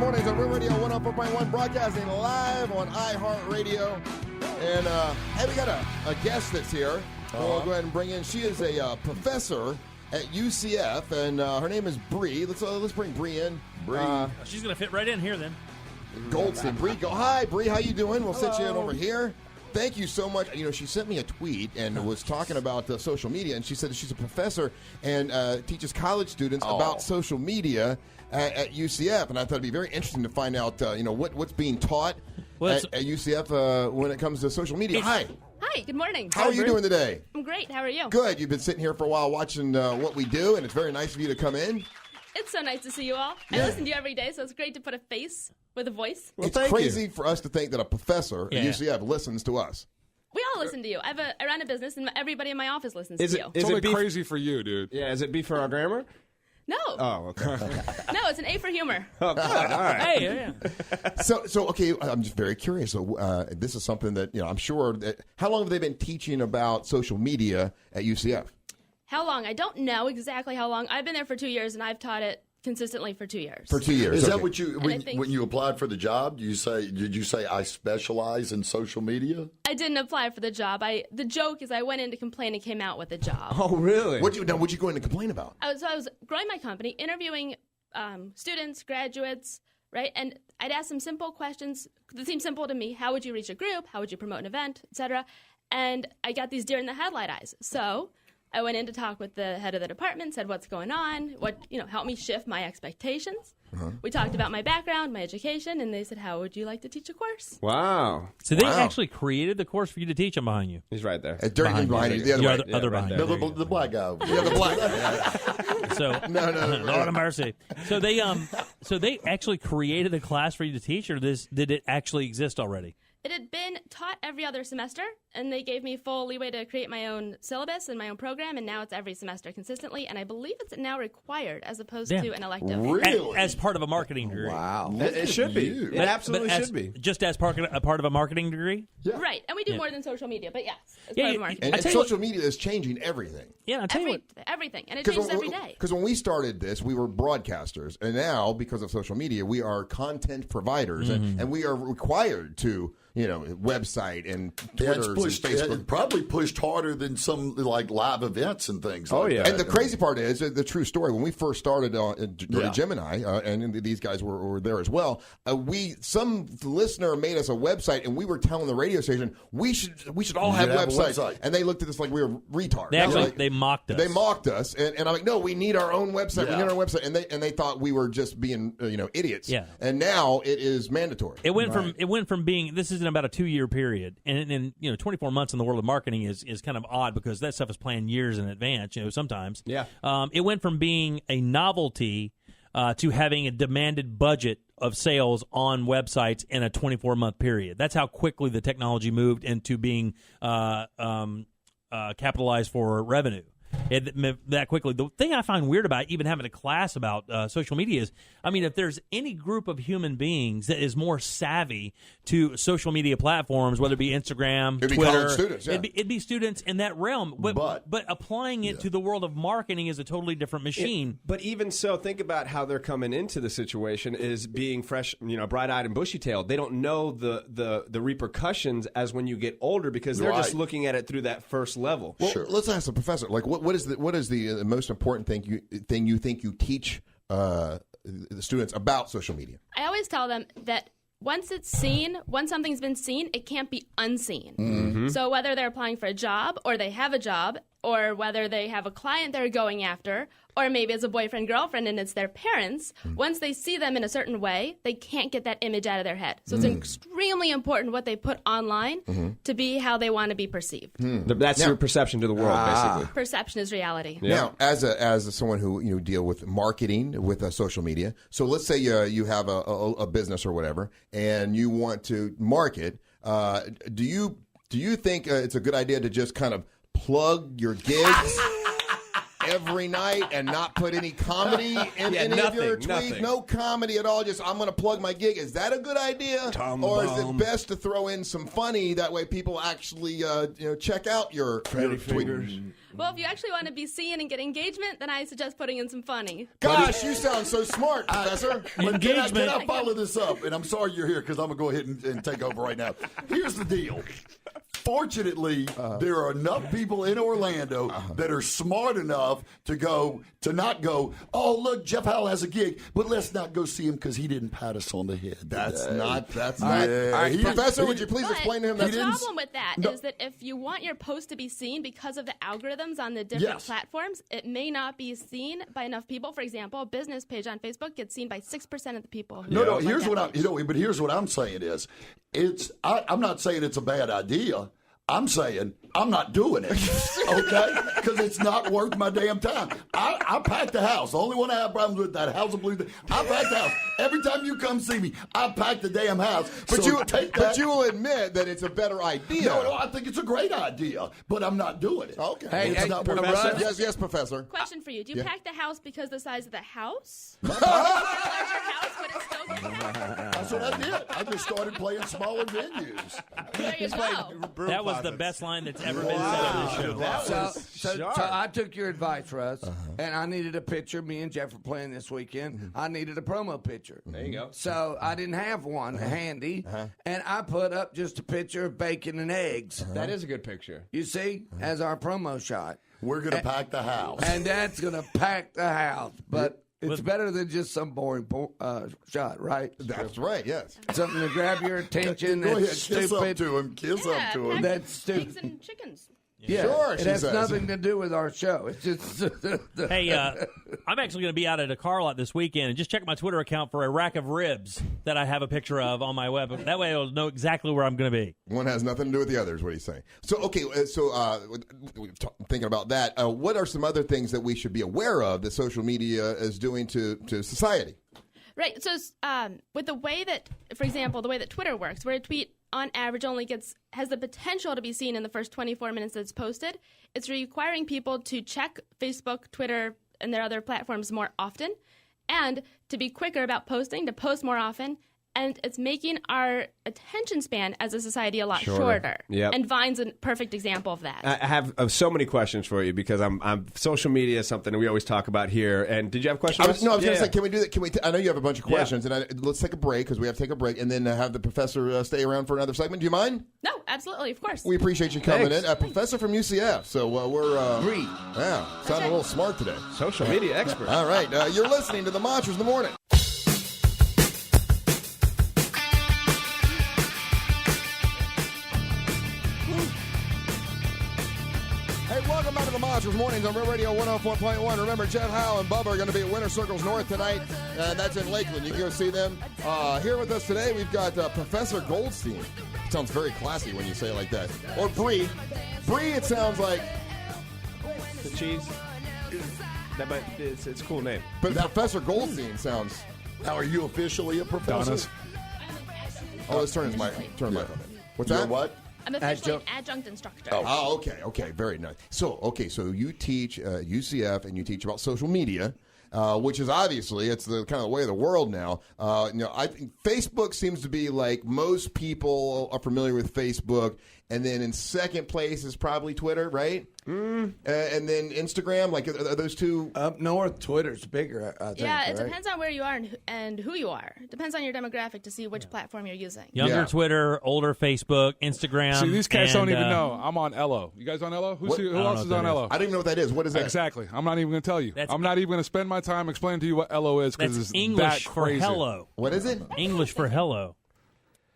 mornings on Real Radio 104.1, broadcasting live on iHeartRadio. And hey, we got a guest that's here. We'll go ahead and bring in. She is a professor at UCF, and her name is Bree. Let's bring Bree in. Bree. She's going to fit right in here then. Goldstein. Bree. Hi, Bree. How you doing? We'll sit you in over here. Thank you so much. You know, she sent me a tweet and was talking about social media, and she said that she's a professor and teaches college students about social media at UCF. And I thought it'd be very interesting to find out, what's being taught at UCF when it comes to social media. Hi. Hi, good morning. How are you doing today? I'm great. How are you? Good. You've been sitting here for a while watching what we do, and it's very nice of you to come in. It's so nice to see you all. I listen to you every day, so it's great to put a face with a voice. Well, it's crazy for us to think that a professor at UCF listens to us. We all listen to you. I run a business, and everybody in my office listens to you. It's only crazy for you, dude. Yeah, is it B for our grammar? No. Oh, okay. No, it's an A for humor. Oh, good. All right. Hey, So okay, I'm just very curious. So this is something that, I'm sure that, how long have they been teaching about social media at UCF? How long? I don't know exactly how long. I've been there for 2 years, and I've taught it consistently for 2 years. For 2 years. Is that what you, when you applied for the job, did you say I specialize in social media? I didn't apply for the job. The joke is I went in to complain and came out with a job. Oh, really? What'd you go in to complain about? I was growing my company, interviewing students, graduates, right? And I'd ask them simple questions that seemed simple to me. How would you reach a group? How would you promote an event, etc.? And I got these deer in the headlight eyes. So I went in to talk with the head of the department, said what's going on, help me shift my expectations. We talked about my background, my education, and they said, how would you like to teach a course? Wow. So they actually created the course for you to teach. I'm behind you. He's right there. Behind you. The other way. Other behind you. The black guy. Yeah, the black guy. So No. Lord of mercy. So they actually created a class for you to teach, or did it actually exist already? It had been taught every other semester, and they gave me full leeway to create my own syllabus and my own program, and now it's every semester consistently, and I believe it's now required as opposed to an elective. Really? As part of a marketing degree. Wow. It should be. It absolutely should be. Just as part of a marketing degree? Yeah. Right, and we do more than social media, but yes, it's part of marketing. And social media is changing everything. Yeah, I'll tell you what. Everything, and it changes every day. Because when we started this, we were broadcasters, and now, because of social media, we are content providers, and we are required to, website and Twitter and Facebook. It probably pushed harder than some like live events and things. Oh, like yeah. that. And the crazy part is the true story. When we first started Gemini, and these guys were there as well. Some listener made us a website, and we were telling the radio station we should all have websites. And they looked at us like we were retards. They mocked us. They mocked us, and I'm like, no, we need our own website. We need our own website, and they thought we were just being idiots. Yeah. And now it is mandatory. It went from being, this is in about a 2-year period, and 24 months in the world of marketing is kind of odd because that stuff is planned years in advance. Sometimes. Yeah. It went from being a novelty to having a demanded budget of sales on websites in a 24-month period. That's how quickly the technology moved into being capitalized for revenue. That quickly. The thing I find weird about even having a class about social media is, if there's any group of human beings that is more savvy to social media platforms, whether it be Instagram, It'd be Twitter, college students, yeah. it'd be students in that realm. But applying it to the world of marketing is a totally different machine. But even so, think about how they're coming into the situation is being fresh, bright-eyed and bushy-tailed. They don't know the repercussions as when you get older because they're just looking at it through that first level. Well, let's ask the professor. Like, what is the most important thing you think you teach the students about social media? I always tell them that once something's been seen, it can't be unseen. Mm-hmm. So whether they're applying for a job or they have a job or whether they have a client they're going after or maybe it's a boyfriend, girlfriend, and it's their parents, once they see them in a certain way, they can't get that image out of their head. So it's extremely important what they put online to be how they want to be perceived. That's your perception to the world, basically. Perception is reality. Yeah. Now, as someone who deal with marketing with social media, so let's say you have a business or whatever, and you want to market. Do you think it's a good idea to just kind of plug your gigs? every night and not put any comedy in any of your tweets? Nothing. No comedy at all. Just I'm going to plug my gig. Is that a good idea, or is it best to throw in some funny? That way, people actually check out your tweet. Well, if you actually want to be seen and get engagement, then I suggest putting in some funny. Gosh, you sound so smart, Professor. But can I follow this up? And I'm sorry you're here because I'm going to go ahead and take over right now. Here's the deal. Fortunately, there are enough people in Orlando that are smart enough to not go, oh, look, Jeff Howell has a gig, but let's not go see him because he didn't pat us on the head. That's not. Professor, would you please explain to him The that? problem with that is that if you want your post to be seen because of the algorithms on the different platforms, it may not be seen by enough people. For example, a business page on Facebook gets seen by 6% of the people. No. Here's what I'm saying is, I'm not saying it's a bad idea. I'm saying I'm not doing it, okay? Because it's not worth my damn time. I pack the house. The only one I have problems with that house of blue. I pack the house. Every time you come see me, I pack the damn house. But you will admit that it's a better idea. No, I think it's a great idea, but I'm not doing it. Okay. It's not worth Professor? my time. Yes, Professor. Question for you. Do you pack the house because of the size of the house? Larger house, but it's still get packed? That's what I did. I just started playing smaller venues. There you go. That was the best line that's ever been said on this show. So I took your advice, Russ, and I needed a picture. Me and Jeff were playing this weekend. I needed a promo picture. There you go. So I didn't have one handy, and I put up just a picture of bacon and eggs. That is a good picture. You see, as our promo shot. We're going to pack the house. And that's going to pack the house. But it's better than just some boring shot, right? That's right. Yes. Something to grab your attention. Go ahead, That's kiss stupid. up to him. Kiss up to him. That's stupid. Pigs and chickens. Yeah, Sure, it she has says. nothing to do with our show. It's just Hey, I'm actually going to be out at a car lot this weekend, and just check my Twitter account for a rack of ribs that I have a picture of on my web. That way I'll know exactly where I'm going to be. One has nothing to do with the other, is what he's saying. So, okay, thinking about that, what are some other things that we should be aware of that social media is doing to society? Right. So with the way that, for example, the way that Twitter works, where a tweet on average only has the potential to be seen in the first 24 minutes that it's posted, it's requiring people to check Facebook, Twitter, and their other platforms more often, and to be quicker about posting, to post more often, and it's making our attention span as a society a lot shorter. Yep. And Vine's a perfect example of that. I have so many questions for you because I'm social media is something that we always talk about here. And did you have a question? I was going to say, can we do that? I know you have a bunch of questions, and let's take a break because we have to take a break, and then have the professor stay around for another segment. Do you mind? No, absolutely, of course. We appreciate you coming Thanks. in. A professor from UCF. So we're Bree. Yeah, sounding a little smart today. Social media expert. All right, you're listening to the Monsters in the Morning. Hey, welcome back to the Monsters Mornings on Real Radio 104.1. Remember, Jeff Howell and Bubba are going to be at Winter Circles North tonight. That's in Lakeland. You can go see them. Here with us today, we've got Professor Goldstein. Sounds very classy when you say it like that. Or Bree. Bree, it sounds like. The cheese. But it's a cool name. But Professor Goldstein sounds. Now, are you officially a professor? Oh, let's turn his mic. What's You're that? what? I'm officially an adjunct instructor. Oh, okay, very nice. So you teach UCF and you teach about social media, which is obviously it's the kind of the way of the world now. I think Facebook seems to be like most people are familiar with Facebook, and then in second place is probably Twitter, right? And then Instagram. Like, are those two? Up north, Twitter's bigger, I think. Yeah, it right? depends on where you are and who you are. It depends on your demographic to see which platform you're using. Younger Yeah. Twitter, older Facebook, Instagram. See, these cats don't and, even know. I'm on Ello. You guys on Ello? Who What? else I don't know is what on that Ello? I don't even know what that is. What is that? Exactly. I'm not even going to tell you. That's- I'm not even going to spend my time explaining to you what Ello is because That's it's English that for crazy. hello. What is it? English for hello.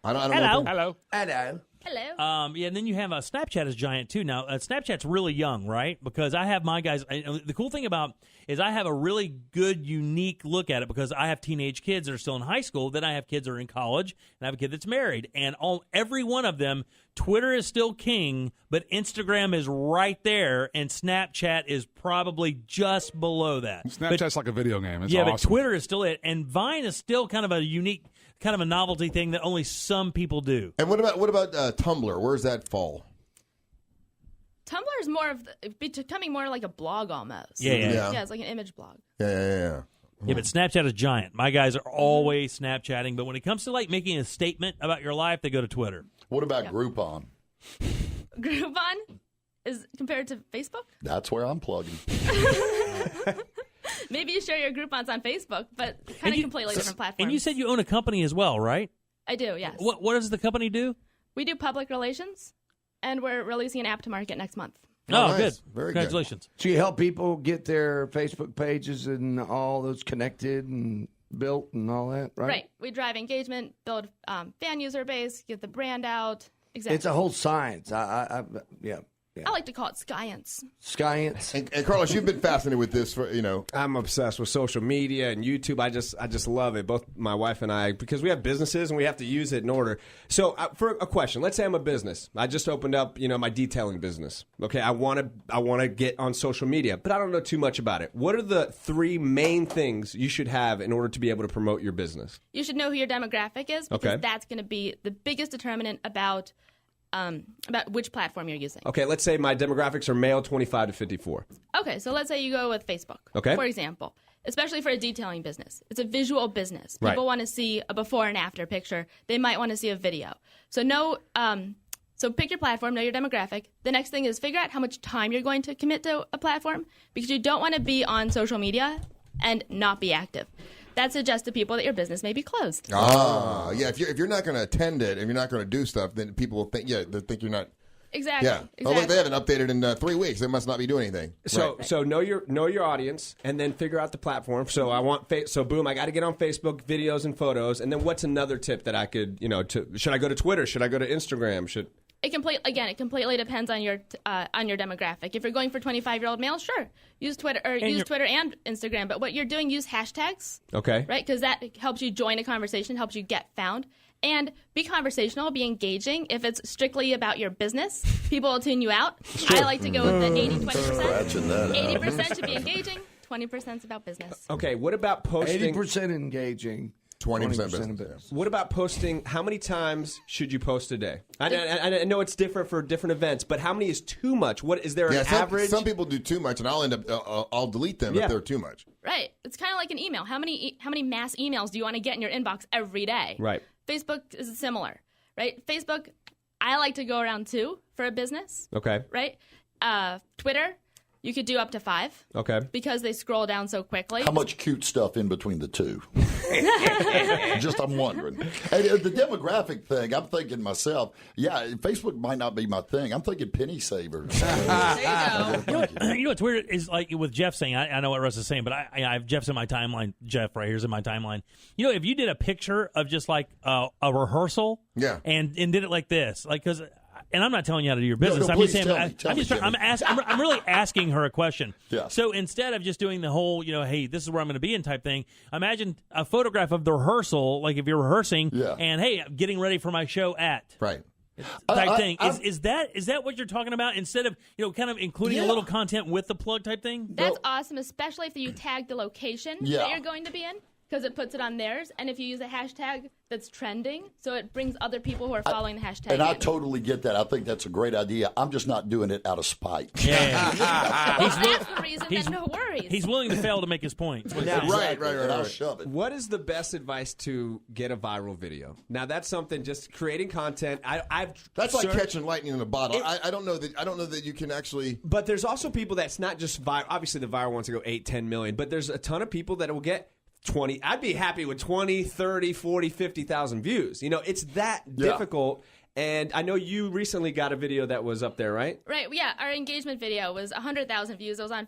I don't Hello. know. Hello. Hello. Hello. Yeah, and then you have Snapchat is giant too. Now, Snapchat's really young, right? Because I have my guys. The cool thing about is I have a really good, unique look at it because I have teenage kids that are still in high school. Then I have kids that are in college, and I have a kid that's married. And every one of them, Twitter is still king, but Instagram is right there, and Snapchat is probably just below that. Snapchat's like a video game. It's Yeah, awesome. but Twitter is still it, and Vine is still kind of a unique, kind of a novelty thing that only some people do. And what about Tumblr? Where does that fall? Tumblr is more of becoming more like a blog almost. Yeah. Yeah, it's like an image blog. Yeah. Yeah, but Snapchat is giant. My guys are always Snapchatting, but when it comes to like making a statement about your life, they go to Twitter. What about Groupon? Groupon is compared to Facebook? That's where I'm plugging. Maybe you share your Groupons on Facebook, but kind of completely different platforms. And you said you own a company as well, right? I do, yes. What does the company do? We do public relations, and we're releasing an app to market next month. Oh, nice. good. Very Congratulations. So you help people get their Facebook pages and all those connected and built and all that, right? Right. We drive engagement, build fan user base, get the brand out. Exactly. It's a whole science. Yeah. I like to call it science. Science. And Carlos, you've been fascinated with this for I'm obsessed with social media and YouTube. I just love it. Both my wife and I, because we have businesses and we have to use it in order. So for a question, let's say I'm a business. I just opened up, my detailing business. Okay, I want to get on social media, but I don't know too much about it. What are the 3 main things you should have in order to be able to promote your business? You should know who your demographic is, because that's going to be the biggest determinant about which platform you're using. Okay, let's say my demographics are male 25 to 54. Okay, so let's say you go with Facebook, for example, especially for a detailing business. It's a visual business. People want to see a before and after picture. They might want to see a video. So so pick your platform, know your demographic. The next thing is figure out how much time you're going to commit to a platform, because you don't want to be on social media and not be active. That suggests to people that your business may be closed. yeah. If you're not going to attend it, if you're not going to do stuff, then people will think they think you're not. Exactly. Yeah. Oh, look, they haven't updated in 3 weeks. They must not be doing anything. So know your audience, and then figure out the platform. So I want boom, I got to get on Facebook, videos and photos. And then what's another tip that I could should I go to Twitter? Should I go to Instagram? It completely depends on your demographic. If you're going for 25-year-old males, sure, use Twitter and Instagram. But what you're doing, use hashtags. Okay. Right, because that helps you join a conversation, helps you get found, and be conversational, be engaging. If it's strictly about your business, people will tune you out. I like to go with the 80-20%. 80% to be engaging, 20% is about business. Okay. What about posting? 80% engaging. 20% business. What about posting? How many times should you post a day? I know it's different for different events, but how many is too much? What is there an average? Some people do too much, and I'll end up I'll delete them if they're too much. Right. It's kind of like an email. How many mass emails do you want to get in your inbox every day? Right. Facebook is similar. Right. Facebook, I like to go around 2 for a business. Okay. Right. Twitter, you could do up to 5. Okay. Because they scroll down so quickly. How much cute stuff in between the 2? I'm wondering. Hey, the demographic thing, I'm thinking myself, Facebook might not be my thing. I'm thinking penny savers. There you go. You know what's weird is like with Jeff saying, I know what Russ is saying, but I have Jeff's in my timeline. Jeff right here's in my timeline. If you did a picture of just like a rehearsal, and did it like this, like because. And I'm not telling you how to do your business. I'm just saying. I'm really asking her a question. Yeah. So instead of just doing the whole, hey, this is where I'm going to be in type thing, imagine a photograph of the rehearsal, like if you're rehearsing, and hey, getting ready for my show at type thing. Is that what you're talking about? Instead of kind of including a little content with the plug type thing. That's awesome, especially if you tag the location that you're going to be in. Because it puts it on theirs, and if you use a hashtag that's trending, so it brings other people who are following the hashtag. And I totally get that. I think that's a great idea. I'm just not doing it out of spite. That's the reason. Then no worries. He's willing to fail to make his point. Right. I'll shove it. What is the best advice to get a viral video? Now that's something. Just creating content. That's like catching lightning in a bottle. I don't know that you can actually. But there's also people that's not just viral. Obviously, the viral wants to go 8-10 million. But there's a ton of people that will get 20. I'd be happy with 20, 30, 40, 50,000 views. It's that difficult. And I know you recently got a video that was up there, right? Right. Yeah. Our engagement video was 100,000 views. It was on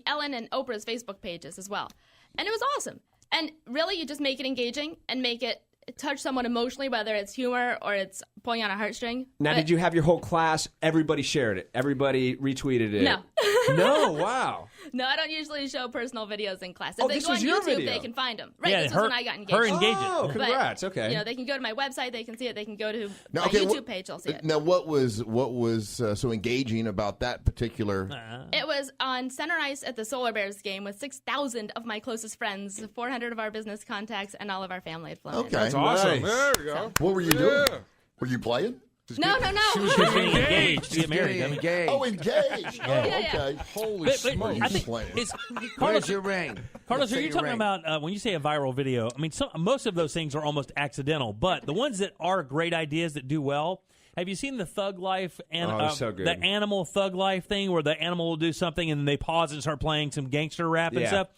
Ellen and Oprah's Facebook pages as well. And it was awesome. And really, you just make it engaging and make it touch someone emotionally, whether it's humor or it's pulling on a heartstring. Now, did you have your whole class, everybody shared it? Everybody retweeted it? No. No? Wow. No, I don't usually show personal videos in class. If Oh, they this go on was your YouTube, video. they can find them. Right, Yeah, this was when I got engaged. her engagement. Oh, congrats. But, okay. They can go to my website, they can see it. They can go to Now, my okay, YouTube page, they'll see it. Now, what was so engaging about that particular? It was on center ice at the Solar Bears game with 6,000 of my closest friends, 400 of our business contacts, and all of our family had flown in. Okay, That's awesome. Nice. There we go. What were you doing? Were you playing? No. She's getting engaged to get married. I mean, Engaged. Oh, engaged. Oh, okay. Holy but smokes. I think Playing. it's Where's Carlos. your ring? Carlos, Let's are see you your talking ring. about when you say a viral video? I mean, most of those things are almost accidental, but the ones that are great ideas that do well. Have you seen the Thug Life and so good. the animal Thug Life thing where the animal will do something and then they pause and start playing some gangster rap and stuff?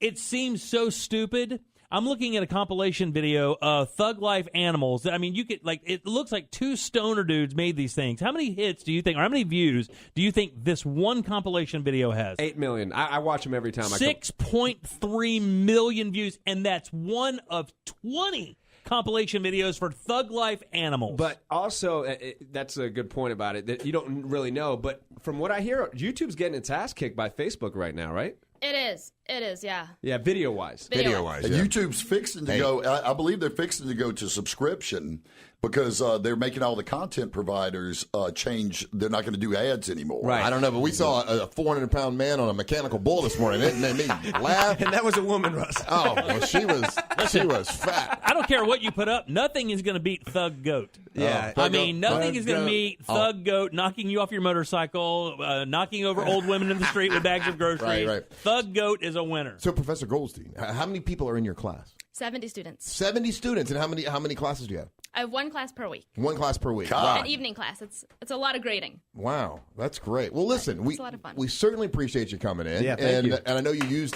It seems so stupid. I'm looking at a compilation video of Thug Life animals. I mean, you could it looks like two stoner dudes made these things. How many hits do you think, or how many views do you think this one compilation video has? 8 million. I watch them every time. 6.3 million views, and that's one of 20 compilation videos for Thug Life animals. But also, that's a good point about it, that you don't really know. But from what I hear, YouTube's getting its ass kicked by Facebook right now, right? It is, yeah. Yeah, video-wise. Video-wise, And yeah. YouTube's fixing to go. I believe they're fixing to go to subscription because they're making all the content providers change. They're not going to do ads anymore. Right. I don't know, but we saw a 400-pound man on a mechanical bull this morning. It made me laugh. And that was a woman, Russ. Oh, well, she was fat. I don't care what you put up. Nothing is going to beat Thug Goat. Yeah. I mean, nothing is going to Goat. beat Thug Goat knocking you off your motorcycle, knocking over old women in the street with bags of groceries. Right. Thug Goat is a winner. So, Professor Goldstein, how many people are in your class? 70 students. 70 students, and how many classes do you have? I have one class per week. One class per week. God. An evening class. It's a lot of grading. Wow, that's great. Well, listen, It's a lot of fun. we certainly appreciate you coming in. Yeah, thank you. And I know you used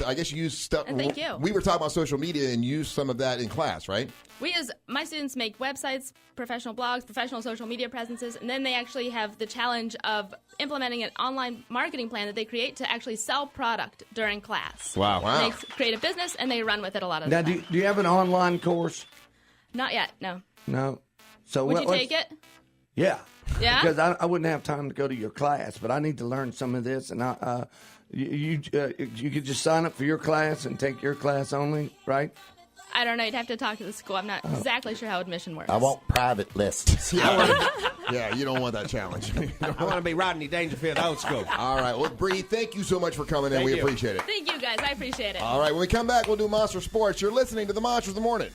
stuff. And thank you. We were talking about social media and used some of that in class, right? My students make websites, professional blogs, professional social media presences, and then they actually have the challenge of implementing an online marketing plan that they create to actually sell product during class. Wow. They create a business and they run with it a lot of the Now, time. do you have an online course? Not yet, no. No. So Would you take it? Yeah. Yeah? Because I wouldn't have time to go to your class, but I need to learn some of this, and you could just sign up for your class and take your class only, right? I don't know. You'd have to talk to the school. I'm not exactly sure how admission works. I want private lessons. Yeah, you don't want that challenge. I want to be Rodney Dangerfield old school. All right. Well, Bree, thank you so much for coming in. Thank We you. appreciate it. Thank you, guys. I appreciate it. All right. When we come back, we'll do Monster Sports. You're listening to the Monsters of the Morning.